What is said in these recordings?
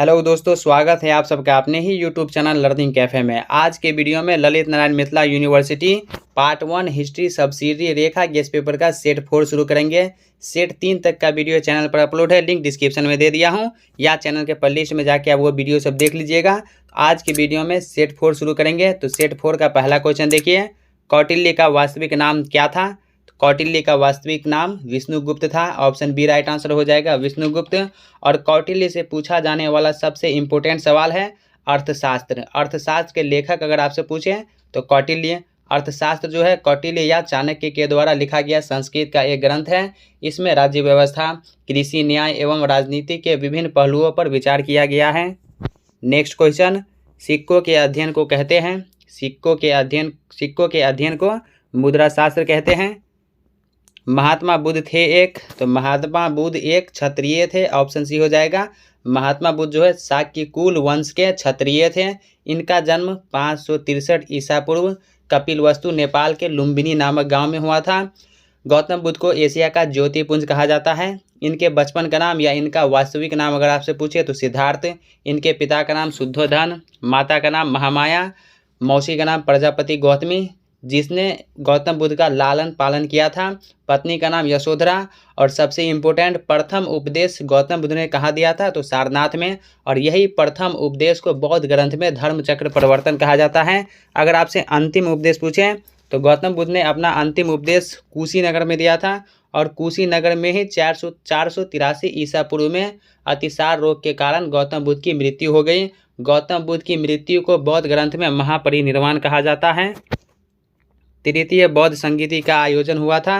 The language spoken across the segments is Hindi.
हेलो दोस्तों, स्वागत है आप सबका अपने ही यूट्यूब चैनल लर्निंग कैफ़े में। आज के वीडियो में Lalit Narayan Mithila university part 1 history subsidiary रेखा गेस्ट पेपर का सेट 4 शुरू करेंगे। सेट 3 तक का वीडियो चैनल पर अपलोड है, लिंक डिस्क्रिप्शन में दे दिया हूं, या चैनल के प्लेलिस्ट में जाके आप वो वीडियो सब देख लीजिएगा। आज की वीडियो में सेट 4 शुरू करेंगे। तो सेट 4 का पहला क्वेश्चन देखिए, कौटिल्य का वास्तविक नाम क्या था? कौटिल्य का वास्तविक नाम विष्णुगुप्त था। ऑप्शन बी राइट आंसर हो जाएगा, विष्णुगुप्त। और कौटिल्य से पूछा जाने वाला सबसे इम्पोर्टेंट सवाल है अर्थशास्त्र। अर्थशास्त्र के लेखक अगर आपसे पूछें तो कौटिल्य। अर्थशास्त्र जो है कौटिल्य या चाणक्य के द्वारा लिखा गया संस्कृत का एक ग्रंथ है। इसमें राज्य व्यवस्था, कृषि, न्याय एवं राजनीति के विभिन्न पहलुओं पर विचार किया गया है। नेक्स्ट क्वेश्चन, सिक्कों के अध्ययन को कहते हैं? सिक्कों के अध्ययन को मुद्रा शास्त्र कहते हैं। महात्मा बुद्ध थे एक, तो महात्मा बुद्ध एक क्षत्रिय थे। ऑप्शन सी हो जाएगा। महात्मा बुद्ध जो है शाक्य कुल वंश के क्षत्रिय थे। इनका जन्म 563 ईसा पूर्व कपिलवस्तु नेपाल के लुम्बिनी नामक गांव में हुआ था। गौतम बुद्ध को एशिया का ज्योतिपुंज कहा जाता है। इनके बचपन का नाम या इनका वास्तविक नाम अगर आपसे पूछे तो सिद्धार्थ। इनके पिता का नाम शुद्धोधन, माता का नाम महामाया, मौसी का नाम प्रजापति गौतमी जिसने गौतम बुद्ध का लालन पालन किया था, पत्नी का नाम यशोधरा। और सबसे इम्पोर्टेंट प्रथम उपदेश गौतम बुद्ध ने कहाँ दिया था? तो सारनाथ में। और यही प्रथम उपदेश को बौद्ध ग्रंथ में धर्मचक्र प्रवर्तन कहा जाता है। अगर आपसे अंतिम उपदेश पूछें तो गौतम बुद्ध ने अपना अंतिम उपदेश कुशीनगर में दिया था। और कुशीनगर में ही 483 ईसा पूर्व में अतिसार रोग के कारण गौतम बुद्ध की मृत्यु हो गई। गौतम बुद्ध की मृत्यु को बौद्ध ग्रंथ में महापरिनिर्वाण कहा जाता है। तृतीय बौद्ध संगीति का आयोजन हुआ था।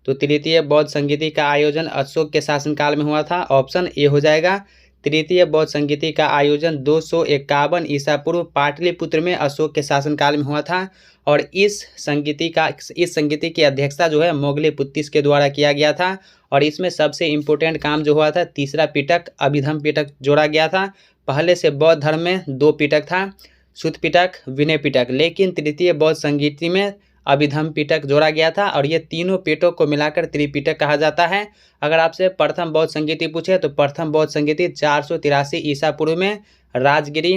तो तृतीय बौद्ध संगीति का आयोजन अशोक के शासनकाल में हुआ था। ऑप्शन ए हो जाएगा। तृतीय बौद्ध संगीति का आयोजन 251 ईसा पूर्व पाटलिपुत्र में अशोक के शासनकाल में हुआ था। और इस संगीति की अध्यक्षता जो है मोगले के द्वारा किया गया था। और इसमें सबसे इम्पोर्टेंट काम जो हुआ था, तीसरा पिटक अभिधम पिटक जोड़ा गया था। पहले से बौद्ध धर्म में 2 पिटक था, शुद्ध पिटक, विनय पिटक, लेकिन तृतीय बौद्ध संगीति में अभिधम पिटक जोड़ा गया था। और ये तीनों पिटक को मिलाकर त्रिपिटक कहा जाता है। अगर आपसे प्रथम बौद्ध संगीति पूछे तो प्रथम बौद्ध संगीति 483 ईसा पूर्व में राजगिरी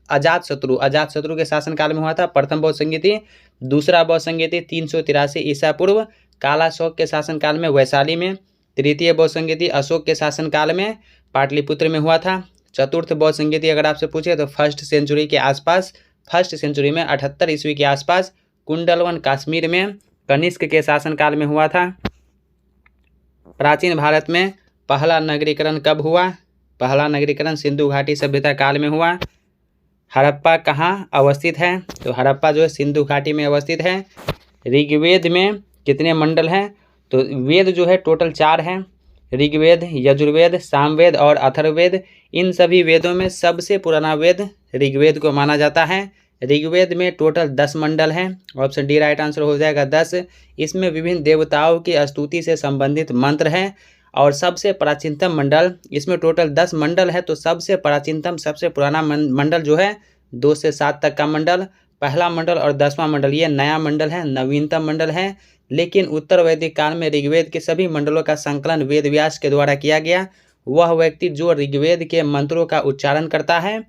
अजातशत्रु के शासनकाल में हुआ था, प्रथम बौद्ध संगीति। दूसरा बौद्ध संगीति 383 ईसा पूर्व कालाशोक के शासनकाल में वैशाली में। तृतीय बौद्ध संगीति अशोक के शासनकाल में पाटलिपुत्र में हुआ था। चतुर्थ बौद्ध संगीति अगर आपसे पूछे तो फर्स्ट सेंचुरी में 78 ईस्वी के आसपास कुंडलवन कश्मीर में कनिष्क के शासनकाल में हुआ था। प्राचीन भारत में पहला नगरीकरण कब हुआ? पहला नगरीकरण सिंधु घाटी सभ्यता काल में हुआ। हड़प्पा कहाँ अवस्थित है? तो हड़प्पा जो है सिंधु घाटी में अवस्थित है। ऋग्वेद में कितने मंडल हैं? तो वेद जो है टोटल 4 हैं, ऋग्वेद, यजुर्वेद, सामवेद और अथर्ववेद। इन सभी वेदों में सबसे पुराना वेद ऋग्वेद को माना जाता है। ऋग्वेद में टोटल 10 मंडल हैं। ऑप्शन डी राइट आंसर हो जाएगा, 10। इसमें विभिन्न देवताओं की स्तुति से संबंधित मंत्र हैं। और सबसे प्राचीनतम मंडल, इसमें टोटल 10 मंडल है, तो सबसे प्राचीनतम सबसे पुराना मंडल जो है 2 से 7 तक का मंडल, पहला मंडल और 10वां मंडल ये नया मंडल है, नवीनतम मंडल है। लेकिन उत्तर वैदिक काल में ऋग्वेद के सभी मंडलों का संकलन वेद व्यास के द्वारा किया गया। वह व्यक्ति जो ऋग्वेद के मंत्रों का उच्चारण करता है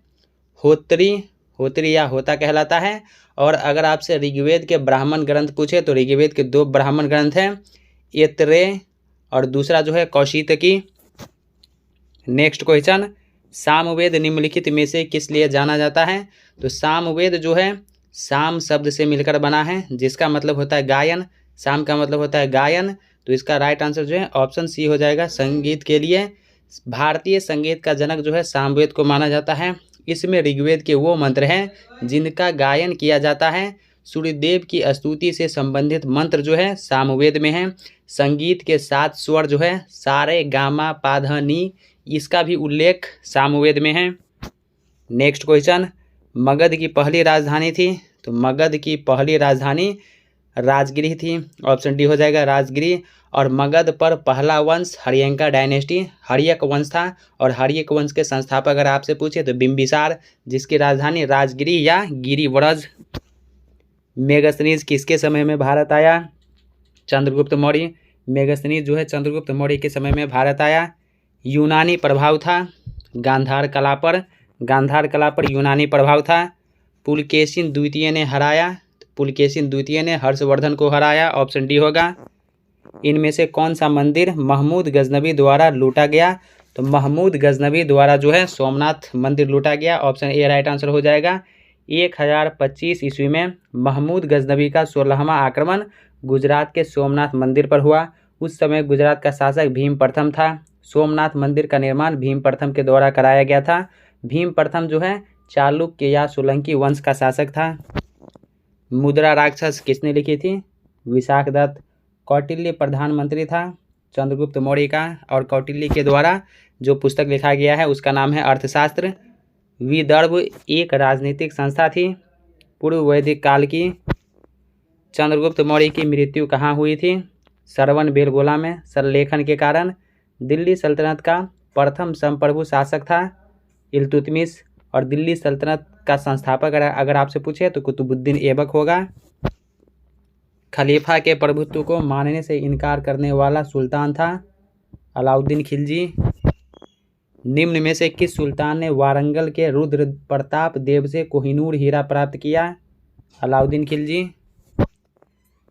होत्री या होता कहलाता है। और अगर आपसे ऋग्वेद के ब्राह्मण ग्रंथ पूछे तो ऋग्वेद के 2 ब्राह्मण ग्रंथ हैं, ऐतरेय और दूसरा जो है कौशितकी। नेक्स्ट क्वेश्चन, सामवेद निम्नलिखित में से किस लिए जाना जाता है? तो सामवेद जो है साम शब्द से मिलकर बना है, जिसका मतलब होता है गायन। साम का मतलब होता है गायन। तो इसका राइट आंसर जो है ऑप्शन सी हो जाएगा। संगीत के लिए भारतीय संगीत का जनक जो है सामवेद को माना जाता है। इसमें ऋग्वेद के वो मंत्र हैं जिनका गायन किया जाता है। सूर्यदेव की स्तुति से संबंधित मंत्र जो है सामवेद में है। संगीत के 7 स्वर जो है सारे, गामा, पा, ध, नी, इसका भी उल्लेख सामवेद में है। नेक्स्ट क्वेश्चन, मगध की पहली राजधानी थी? तो मगध की पहली राजधानी राजगिरी थी। ऑप्शन डी हो जाएगा, राजगिरी। और मगध पर पहला वंश हरियंका डायनेस्टी, हरियक वंश था। और हरियक वंश के संस्थापक अगर आपसे पूछे तो बिंबिसार, जिसकी राजधानी राजगिरी या गिरिव्रज। मेगस्थनीज किसके समय में भारत आया? चंद्रगुप्त मौर्य। मेगस्थनीज जो है चंद्रगुप्त मौर्य के समय में भारत आया। यूनानी प्रभाव था, गांधार कला पर यूनानी प्रभाव था। पुलकेशिन द्वितीय ने हराया, पुलकेशिन द्वितीय ने हर्षवर्धन को हराया, ऑप्शन डी होगा। इनमें से कौन सा मंदिर महमूद गजनबी द्वारा लूटा गया? तो महमूद गजनबी द्वारा जो है सोमनाथ मंदिर लूटा गया, ऑप्शन ए राइट आंसर हो जाएगा। 1025 ईस्वी में महमूद गजनबी का 16वां आक्रमण गुजरात के सोमनाथ मंदिर पर हुआ। उस समय गुजरात का शासक भीम प्रथम था। सोमनाथ मंदिर का निर्माण भीम प्रथम के द्वारा कराया गया था। भीम प्रथम जो है चालुक्य या सोलंकी वंश का शासक था। मुद्रा राक्षस किसने लिखी थी? विशाखदत्त। कौटिल्य प्रधानमंत्री था चंद्रगुप्त मौर्य का, और कौटिल्य के द्वारा जो पुस्तक लिखा गया है उसका नाम है अर्थशास्त्र। विदर्भ एक राजनीतिक संस्था थी पूर्व वैदिक काल की। चंद्रगुप्त मौर्य की मृत्यु कहाँ हुई थी? सरवन बेलगोला में सरलेखन के कारण। दिल्ली सल्तनत का प्रथम संप्रभु शासक था इल्तुतमिश, और दिल्ली सल्तनत का संस्थापक अगर आपसे पूछे तो कुतुबुद्दीन ऐबक होगा। खलीफा के प्रभुत्व को मानने से इनकार करने वाला सुल्तान था अलाउद्दीन खिलजी। निम्न में से किस सुल्तान ने वारंगल के रुद्र प्रताप देव से कोहिनूर हीरा प्राप्त किया? अलाउद्दीन खिलजी।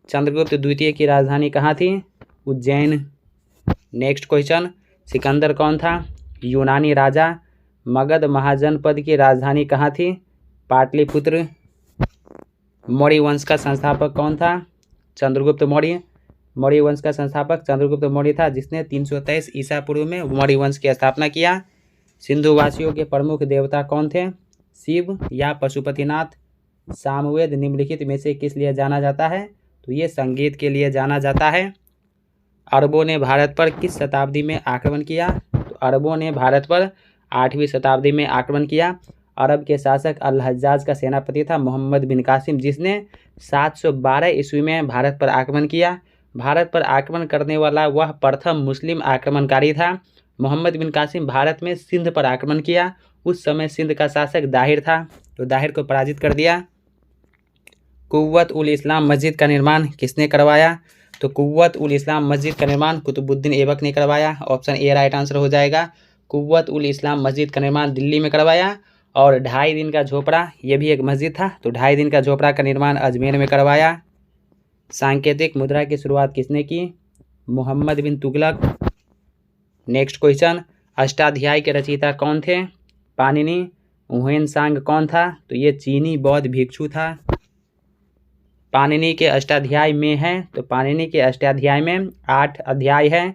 चंद्रगुप्त द्वितीय की राजधानी कहाँ थी? उज्जैन। नेक्स्ट क्वेश्चन, सिकंदर कौन था? यूनानी राजा। मगध महाजनपद की राजधानी कहाँ थी? पाटलिपुत्र। मौर्य वंश का संस्थापक कौन था? चंद्रगुप्त मौर्य। मौर्य वंश का संस्थापक चंद्रगुप्त मौर्य था, जिसने 323 ईसा पूर्व में मौर्य वंश की स्थापना किया। सिंधुवासियों के प्रमुख देवता कौन थे? शिव या पशुपतिनाथ। सामवेद निम्नलिखित में से किस लिए जाना जाता है? तो ये संगीत के लिए जाना जाता है। अरबों ने भारत पर किस शताब्दी में आक्रमण किया? तो अरबों ने भारत पर 8वीं शताब्दी में आक्रमण किया। अरब के शासक अल हज्जाज का सेनापति था मोहम्मद बिन कासिम, जिसने 712 ईस्वी में भारत पर आक्रमण किया। भारत पर आक्रमण करने वाला वह प्रथम मुस्लिम आक्रमणकारी था। मोहम्मद बिन कासिम भारत में सिंध पर आक्रमण किया। उस समय सिंध का शासक दाहिर था, तो दाहिर को पराजित कर दिया। कुव्वत उल इस्लाम मस्जिद का निर्माण किसने करवाया? तो कुव्वत उल इस्लाम मस्जिद का निर्माण कुतुबुद्दीन ऐबक ने करवाया, ऑप्शन ए राइट आंसर हो जाएगा। कुव्वत उल इस्लाम मस्जिद का निर्माण दिल्ली में करवाया। और 2.5 दिन का झोपड़ा, ये भी एक मस्जिद था, तो 2.5 दिन का झोपड़ा का निर्माण अजमेर में करवाया। सांकेतिक मुद्रा की शुरुआत किसने की? मोहम्मद बिन तुगलक। नेक्स्ट क्वेश्चन, अष्टाध्यायी के रचयिता कौन थे? पाणिनि। हुएनसांग कौन था? तो ये चीनी बौद्ध भिक्षु था। पाणिनि के अष्टाध्याय में है, तो पाणिनि के अष्टाध्याय में 8 अध्याय है।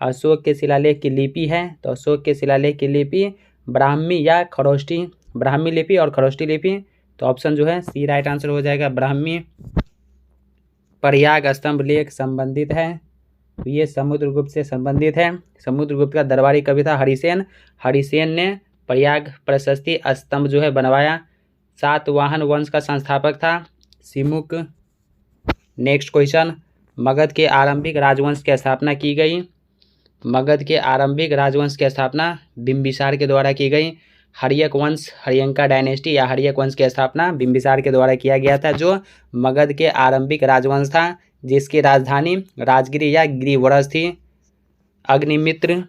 अशोक के शिलालेख की लिपि है, तो अशोक के शिलालेख की लिपि ब्राह्मी या खरोष्टी, ब्राह्मी लिपि और खरोष्टी लिपि, तो ऑप्शन जो है सी राइट आंसर हो जाएगा, ब्राह्मी। प्रयाग स्तंभ लेख संबंधित है, तो ये समुद्रगुप्त से संबंधित है। समुद्रगुप्त का दरबारी कवि था हरिसेन। हरिसेन ने प्रयाग प्रशस्ति स्तंभ जो है बनवाया। सातवाहन वंश का संस्थापक था सिमुक। नेक्स्ट क्वेश्चन, मगध के आरंभिक राजवंश की स्थापना की गई? मगध के आरंभिक राजवंश की स्थापना बिंबिसार के द्वारा की गई। हर्यक वंश, हर्यंका डायनेस्टी या हर्यक वंश की स्थापना बिंबिसार के द्वारा किया गया था, जो मगध के आरंभिक राजवंश था, जिसकी राजधानी राजगिरी या गिरिवरज थी। अग्निमित्र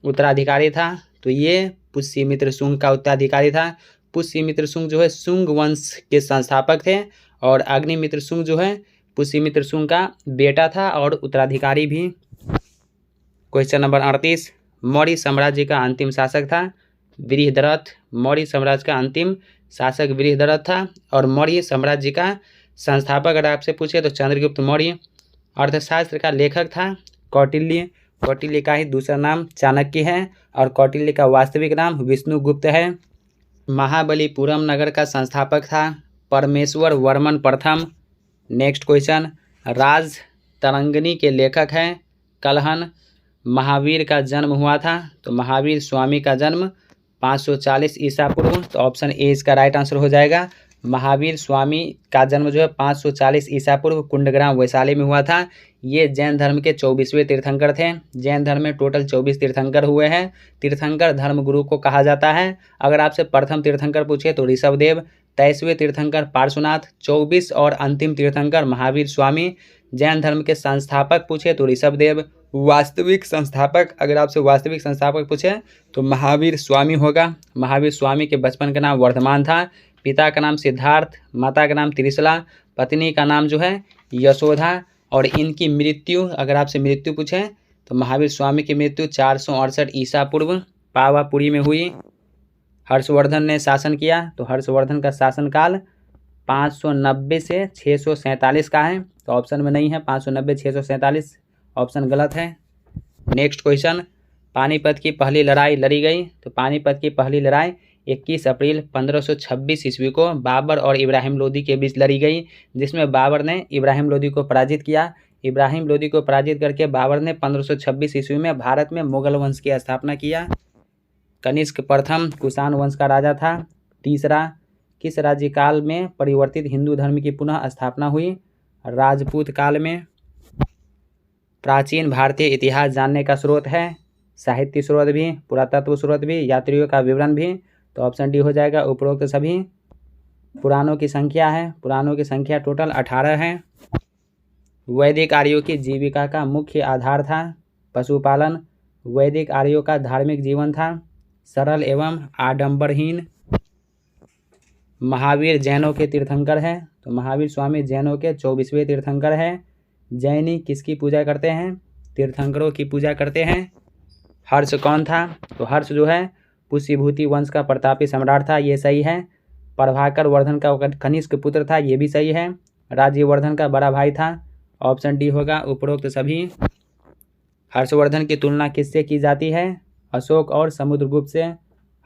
उत्तराधिकारी था, तो ये पुष्यमित्र शुंग का उत्तराधिकारी था। पुष्यमित्र शुंग जो है शुंग वंश के संस्थापक थे, और अग्निमित्र शुंग जो है पुष्यमित्र शुंग का बेटा था और उत्तराधिकारी भी। क्वेश्चन नंबर 38, मौर्य साम्राज्य का अंतिम शासक था बृहद्रथ। मौर्य साम्राज्य का अंतिम शासक बृहद्रथ था, और मौर्य साम्राज्य का संस्थापक अगर आपसे पूछे तो चंद्रगुप्त मौर्य। अर्थशास्त्र का लेखक था कौटिल्य। कौटिल्य का ही दूसरा नाम चाणक्य है, और कौटिल्य का वास्तविक नाम विष्णुगुप्त है। महाबलीपुरम नगर का संस्थापक था परमेश्वर वर्मन प्रथम। नेक्स्ट क्वेश्चन, राज तरंगिणी के लेखक हैं कलहन। महावीर का जन्म हुआ था, तो महावीर स्वामी का जन्म 540 ईसा पूर्व, तो ऑप्शन ए इसका राइट आंसर हो जाएगा। महावीर स्वामी का जन्म जो है 540 ईसा पूर्व कुंडग्राम वैशाली में हुआ था। ये जैन धर्म के 24वें तीर्थंकर थे। जैन धर्म में टोटल 24 तीर्थंकर हुए हैं। तीर्थंकर धर्मगुरु को कहा जाता है। अगर आपसे प्रथम तीर्थंकर पूछे तो ऋषभदेव, 23वें तीर्थंकर पार्श्वनाथ, 24 और अंतिम तीर्थंकर महावीर स्वामी। जैन धर्म के संस्थापक पूछे तो ऋषभदेव, वास्तविक संस्थापक, अगर आपसे वास्तविक संस्थापक पूछे तो महावीर स्वामी होगा। महावीर स्वामी के बचपन का नाम वर्धमान था। पिता का नाम सिद्धार्थ, माता का नाम त्रिशला, पत्नी का नाम जो है यशोधा। और इनकी मृत्यु, अगर आपसे मृत्यु पूछे तो महावीर स्वामी की मृत्यु 468 ईसा पूर्व पावापुरी में हुई। हर्षवर्धन ने शासन किया, तो हर्षवर्धन का शासनकाल 590 से 647 का है। तो ऑप्शन में नहीं है 590 647, ऑप्शन गलत है। नेक्स्ट क्वेश्चन, पानीपत की पहली लड़ाई लड़ी गई। तो पानीपत की पहली लड़ाई 21 अप्रैल 1526 ईस्वी को बाबर और इब्राहिम लोदी के बीच लड़ी गई, जिसमें बाबर ने इब्राहिम लोदी को पराजित किया। इब्राहिम लोदी को पराजित करके बाबर ने 1526 ईस्वी में भारत में मुगल वंश की स्थापना किया। कनिष्क प्रथम कुषाण वंश का राजा था। तीसरा, किस राज्यकाल में परिवर्तित हिंदू धर्म की पुनः स्थापना हुई? राजपूत काल में। प्राचीन भारतीय इतिहास जानने का स्रोत है, साहित्य स्रोत भी, पुरातत्व स्रोत भी, यात्रियों का विवरण भी। तो ऑप्शन डी हो जाएगा उपरोक्त सभी। पुराणों की संख्या है, पुराणों की संख्या टोटल 18 है। वैदिक आर्यों की जीविका का मुख्य आधार था पशुपालन। वैदिक आर्यों का धार्मिक जीवन था सरल एवं आडंबरहीन। महावीर जैनों के तीर्थंकर हैं, तो महावीर स्वामी जैनों के 24वें तीर्थंकर हैं। जैनी किसकी पूजा करते हैं? तीर्थंकरों की पूजा करते हैं। हर्ष कौन था? तो हर्ष जो है पुष्यभूति वंश का प्रतापी सम्राट था, ये सही है। प्रभाकर वर्धन का कनिष्क पुत्र था, ये भी सही है। राज्यवर्धन का बड़ा भाई था, ऑप्शन डी होगा उपरोक्त सभी। हर्षवर्धन की तुलना किससे की जाती है? अशोक और समुद्रगुप्त से।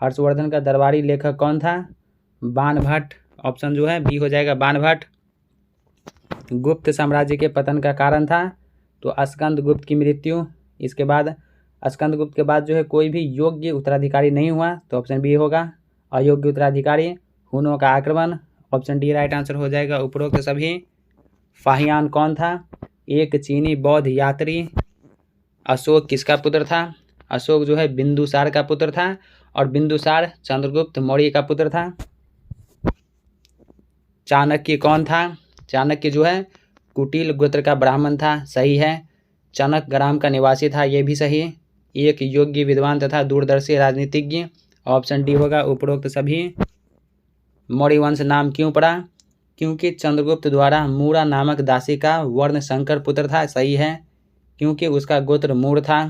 हर्षवर्धन का दरबारी लेखक कौन था? बाणभट्ट, ऑप्शन जो है बी हो जाएगा बाणभट्ट। गुप्त साम्राज्य के पतन का कारण था तो स्कंदगुप्त की मृत्यु। इसके बाद स्कंदगुप्त के बाद जो है कोई भी योग्य उत्तराधिकारी नहीं हुआ, तो ऑप्शन बी होगा अयोग्य उत्तराधिकारी। हुनों का आक्रमण, ऑप्शन डी राइट आंसर हो जाएगा उपरोक्त सभी। फाहियान कौन था? एक चीनी बौद्ध यात्री। अशोक किसका पुत्र था? अशोक जो है बिंदुसार का पुत्र था, और बिंदुसार चंद्रगुप्त मौर्य का पुत्र था। चाणक्य कौन था? चाणक्य जो है कुटिल गोत्र का ब्राह्मण था, सही है। चाणक्य ग्राम का निवासी था, ये भी सही। एक योग्य विद्वान तथा दूरदर्शी राजनीतिज्ञ, ऑप्शन डी होगा उपरोक्त सभी। मौर्य वंश नाम क्यों पड़ा? क्योंकि चंद्रगुप्त द्वारा मूरा नामक दासी का वर्ण शंकर पुत्र था, सही है। क्योंकि उसका गोत्र मूर था।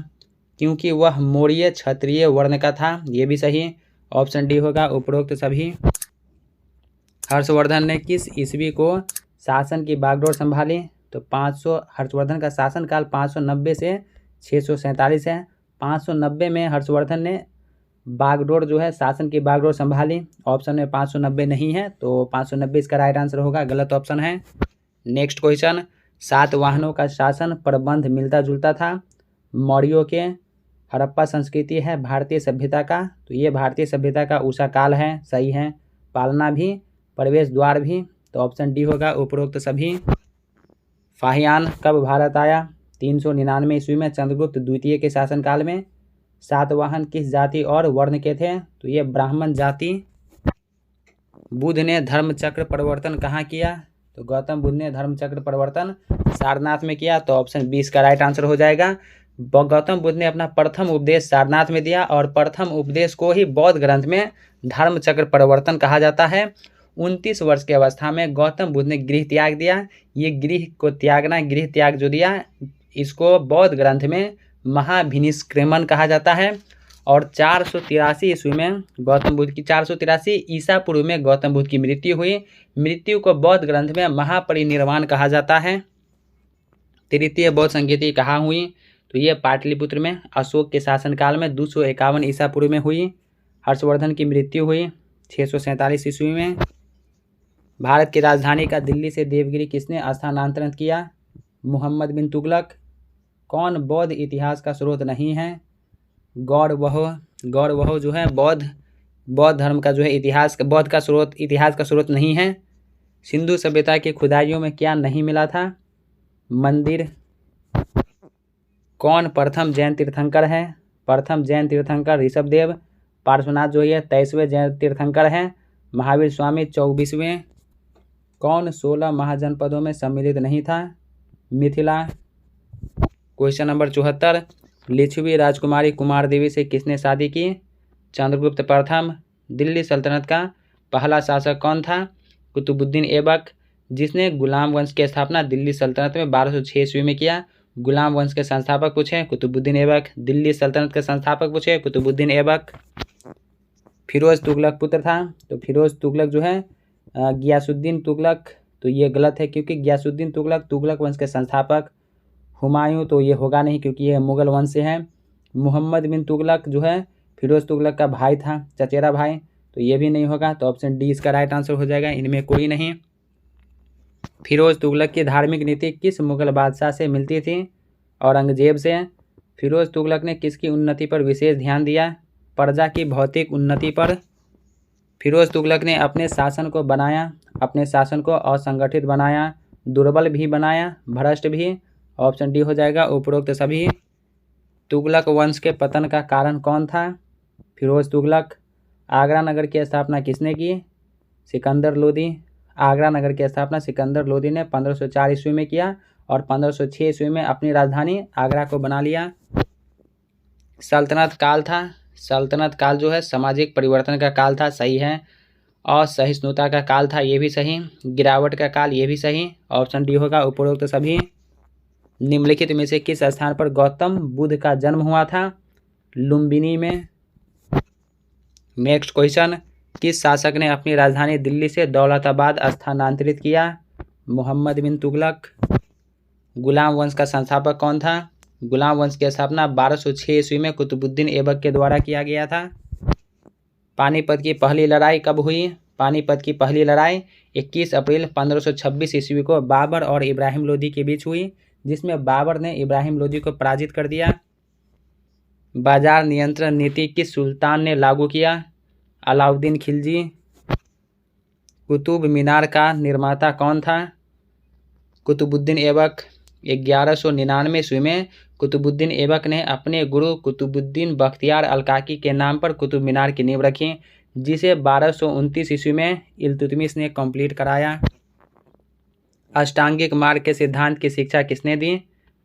क्योंकि वह मौर्य क्षत्रिय वर्ण का था, ये भी सही। ऑप्शन डी होगा उपरोक्त सभी। हर्षवर्धन ने किस ईस्वी को शासन की बागडोर संभाली? तो 500, हर्षवर्धन का शासनकाल 590 से 647 है। 590 में हर्षवर्धन ने बागडोर जो है शासन की बागडोर संभाली। ऑप्शन में 590 नहीं है, तो 590 इसका राइट आंसर होगा, गलत ऑप्शन है। नेक्स्ट क्वेश्चन, सातवाहनों का शासन प्रबंध मिलता जुलता था मौर्यों के। हड़प्पा संस्कृति है भारतीय सभ्यता का, तो ये भारतीय सभ्यता का उषा काल है, सही है। पालना भी, प्रवेश द्वार भी, तो ऑप्शन डी होगा उपरोक्त सभी। फाहियान कब भारत आया? 399 ईस्वी में चंद्रगुप्त द्वितीय के शासनकाल में। सातवाहन किस जाति और वर्ण के थे? तो ये ब्राह्मण जाति। बुद्ध ने धर्मचक्र परिवर्तन कहाँ किया? तो गौतम बुद्ध ने धर्मचक्र परिवर्तन सारनाथ में किया, तो ऑप्शन 20 का राइट आंसर हो जाएगा। गौतम बुद्ध ने अपना प्रथम उपदेश सारनाथ में दिया, और प्रथम उपदेश को ही बौद्ध ग्रंथ में धर्मचक्र परिवर्तन कहा जाता है। 29 वर्ष की अवस्था में गौतम बुद्ध ने गृह त्याग दिया। ये गृह को त्यागना, गृह त्याग जो दिया, इसको बौद्ध ग्रंथ में महाभिनिष्क्रमण कहा जाता है। और 483 ईस्वी में गौतम बुद्ध की 483 ईसा पूर्व में गौतम बुद्ध की मृत्यु हुई। मृत्यु को बौद्ध ग्रंथ में महापरिनिर्वाण कहा जाता है। तृतीय बौद्ध संगीति कहाँ हुई? तो ये पाटलिपुत्र में अशोक के शासनकाल में 251 ईसा पूर्व में हुई। हर्षवर्धन की मृत्यु हुई 647 ईस्वी में। भारत की राजधानी का दिल्ली से देवगिरी किसने स्थानांतरित किया? मोहम्मद बिन तुगलक। कौन बौद्ध इतिहास का स्रोत नहीं है? गौरवह जो है बौद्ध धर्म का जो है इतिहास का स्रोत नहीं है। सिंधु सभ्यता की खुदाइयों में क्या नहीं मिला था? मंदिर। कौन प्रथम जैन तीर्थंकर है? प्रथम जैन तीर्थंकर ऋषभदेव। पार्श्वनाथ जो है 23वें जैन तीर्थंकर हैं। महावीर स्वामी 24वें। कौन 16 महाजनपदों में सम्मिलित नहीं था? मिथिला। क्वेश्चन नंबर 74, लिच्छवी राजकुमारी कुमार देवी से किसने शादी की? चंद्रगुप्त प्रथम। दिल्ली सल्तनत का पहला शासक कौन था? कुतुबुद्दीन ऐबक, जिसने गुलाम वंश की स्थापना दिल्ली सल्तनत में 1206 ईस्वी में किया। गुलाम वंश के संस्थापक पूछे कुतुबुद्दीन ऐबक। दिल्ली सल्तनत के संस्थापक पूछे कुतुबुद्दीन ऐबक। फिरोज तुगलक पुत्र था, तो फिरोज तुगलक जो है गियासुद्दीन तुगलक, तो ये गलत है क्योंकि गियासुद्दीन तुगलक तुगलक वंश के संस्थापक। हुमायूं, तो ये होगा नहीं क्योंकि ये मुगल वंश से है। मोहम्मद बिन तुगलक जो है फिरोज तुगलक का भाई था, चचेरा भाई, तो ये भी नहीं होगा। तो ऑप्शन डी इसका राइट आंसर हो जाएगा, इनमें कोई नहीं। फिरोज तुगलक की धार्मिक नीति किस मुगल बादशाह से मिलती थी? औरंगजेब से। फिरोज तुगलक ने किसकी उन्नति पर विशेष ध्यान दिया? प्रजा की भौतिक उन्नति पर। फिरोज तुगलक ने अपने शासन को असंगठित बनाया, दुर्बल भी बनाया, भ्रष्ट भी। ऑप्शन डी हो जाएगा उपरोक्त सभी। तुगलक वंश के पतन का कारण कौन था? फिरोज तुगलक। आगरा नगर की स्थापना किसने की? सिकंदर लोदी। आगरा नगर की स्थापना सिकंदर लोदी ने 1504 ईस्वी में किया और 1506 ईस्वी में अपनी राजधानी आगरा को बना लिया। सल्तनत काल था, सल्तनत काल जो है सामाजिक परिवर्तन का काल था, सही है। असहिष्णुता का काल था, ये भी सही। गिरावट का काल, ये भी सही। ऑप्शन डी होगा उपरोक्त सभी। निम्नलिखित में से किस स्थान पर गौतम बुद्ध का जन्म हुआ था? लुम्बिनी में। नेक्स्ट क्वेश्चन, किस शासक ने अपनी राजधानी दिल्ली से दौलताबाद स्थानांतरित किया? मोहम्मद बिन तुगलक। गुलाम वंश का संस्थापक कौन था? गुलाम वंश की स्थापना 1206 ईस्वी में कुतुबुद्दीन ऐबक के द्वारा किया गया था। पानीपत की पहली लड़ाई कब हुई? पानीपत की पहली लड़ाई 21 अप्रैल 1526 ईस्वी को बाबर और इब्राहिम लोदी के बीच हुई, जिसमें बाबर ने इब्राहिम लोदी को पराजित कर दिया। बाजार नियंत्रण नीति किस सुल्तान ने लागू किया? अलाउद्दीन खिलजी। कुतुब मीनार का निर्माता कौन था? कुतुबुद्दीन ऐबक। 1199 ईस्वी में कुतुबुद्दीन ऐबक ने अपने गुरु कुतुबुद्दीन बख्तियार अलकाकी के नाम पर कुतुब मीनार की नींव रखी, जिसे 1229 ईस्वी में इल्तुतमिश ने कंप्लीट कराया। अष्टांगिक मार्ग के सिद्धांत की शिक्षा किसने दी?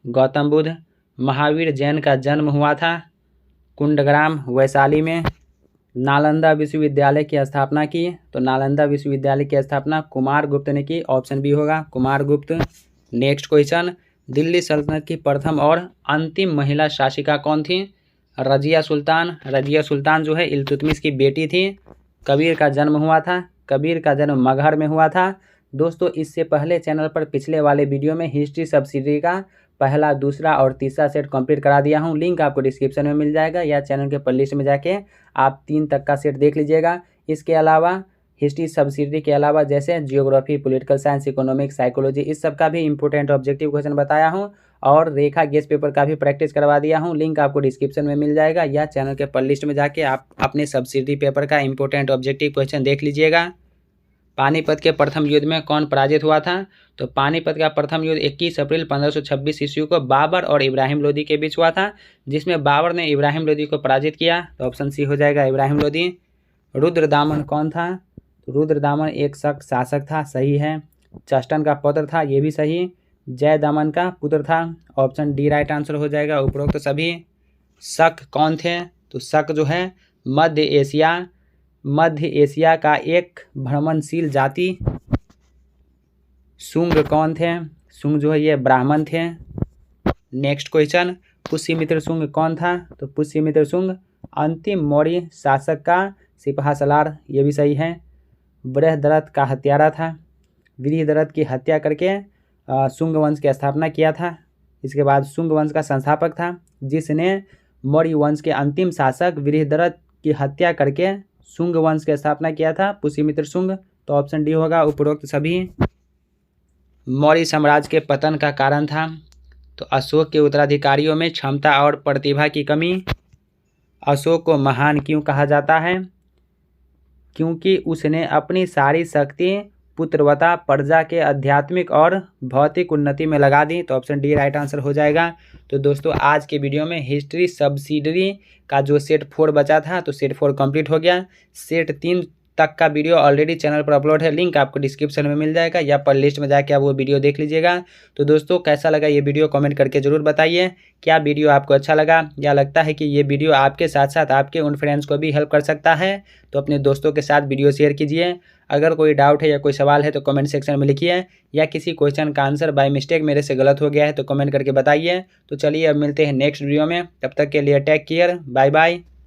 गौतम बुद्ध। महावीर जैन का जन्म हुआ था कुंडग्राम वैशाली में। नालंदा विश्वविद्यालय की स्थापना की, तो नालंदा विश्वविद्यालय की स्थापना कुमार गुप्त ने की। ऑप्शन बी होगा कुमार गुप्त। नेक्स्ट क्वेश्चन, दिल्ली सल्तनत की प्रथम और अंतिम महिला शासिका कौन थी? रजिया सुल्तान। रजिया सुल्तान जो है इल्तुतमिश की बेटी थी। कबीर का जन्म हुआ था, कबीर का जन्म मगहर में हुआ था। दोस्तों, इससे पहले चैनल पर पिछले वाले वीडियो में हिस्ट्री सब्सिडी का पहला, दूसरा और तीसरा सेट कंप्लीट करा दिया हूं। लिंक आपको डिस्क्रिप्शन में मिल जाएगा या चैनल के प्लेलिस्ट में जाके आप 3 तक का सेट देख लीजिएगा। इसके अलावा हिस्ट्री सब्सिडी के अलावा जैसे geography, political science, economics, psychology, इस सब का भी इंपॉर्टेंट ऑब्जेक्टिव क्वेश्चन बताया हूं और रेखा गेस पेपर का भी प्रैक्टिस करवा दिया हूं। लिंक आपको डिस्क्रिप्शन में मिल जाएगा या चैनल के प्लेलिस्ट में जाके आप अपने सब्सिडी पेपर का इंपॉर्टेंट ऑब्जेक्टिव क्वेश्चन देख लीजिएगा। पानीपत के प्रथम युद्ध में कौन पराजित हुआ था? तो पानीपत का प्रथम युद्ध 21 अप्रैल 1526 ईस्वी को बाबर और इब्राहिम लोदी के बीच हुआ था, जिसमें बाबर ने इब्राहिम लोदी को पराजित किया। तो ऑप्शन सी हो जाएगा इब्राहिम लोदी। रुद्रदामन कौन था? रुद्रदामन एक शक शासक था, सही है। चस्टन का पुत्र था, ये भी सही। जयदमन का पुत्र था। ऑप्शन डी राइट आंसर हो जाएगा उपरोक्त सभी। शक कौन थे? तो शक जो है मध्य एशिया का एक भ्रमणशील जाति। शुंग कौन थे? शुंग जो है ये ब्राह्मण थे। नेक्स्ट क्वेश्चन, पुष्यमित्र शुंग कौन था? तो पुष्यमित्र शुंग अंतिम मौर्य शासक का सिपहसालार, ये भी सही है। बृहद्रथ का हत्यारा था। बृहद्रथ की हत्या करके शुंग वंश की स्थापना किया था। इसके बाद शुंग वंश का संस्थापक था, जिसने मौर्य वंश के अंतिम शासक बृहद्रथ की हत्या करके शुंग वंश की स्थापना किया था, पुष्यमित्र शुंग। तो ऑप्शन डी होगा उपरोक्त सभी। मौर्य साम्राज्य के पतन का कारण था, तो अशोक के उत्तराधिकारियों में क्षमता और प्रतिभा की कमी। अशोक को महान क्यों कहा जाता है? क्योंकि उसने अपनी सारी शक्ति पुत्रवता प्रजा के आध्यात्मिक और भौतिक उन्नति में लगा दी। तो ऑप्शन डी राइट आंसर हो जाएगा। तो दोस्तों, आज के वीडियो में हिस्ट्री सब्सिडरी का जो सेट 4 बचा था, तो सेट 4 कंप्लीट हो गया। सेट 3 तक का वीडियो ऑलरेडी चैनल पर अपलोड है, लिंक आपको डिस्क्रिप्शन में मिल जाएगा या प्ले लिस्ट में जाके आप वो वीडियो देख लीजिएगा। तो दोस्तों कैसा लगा ये वीडियो कमेंट करके ज़रूर बताइए। क्या वीडियो आपको अच्छा लगा या लगता है कि ये वीडियो आपके साथ साथ आपके उन फ्रेंड्स को भी हेल्प कर सकता है तो अपने दोस्तों के साथ वीडियो शेयर कीजिए। अगर कोई डाउट है या कोई सवाल है तो कमेंट सेक्शन में लिखिए, या किसी क्वेश्चन का आंसर बाय मिस्टेक मेरे से गलत हो गया है तो कमेंट करके बताइए। तो चलिए अब मिलते हैं नेक्स्ट वीडियो में, तब तक के लिए टेक केयर, बाय बाय।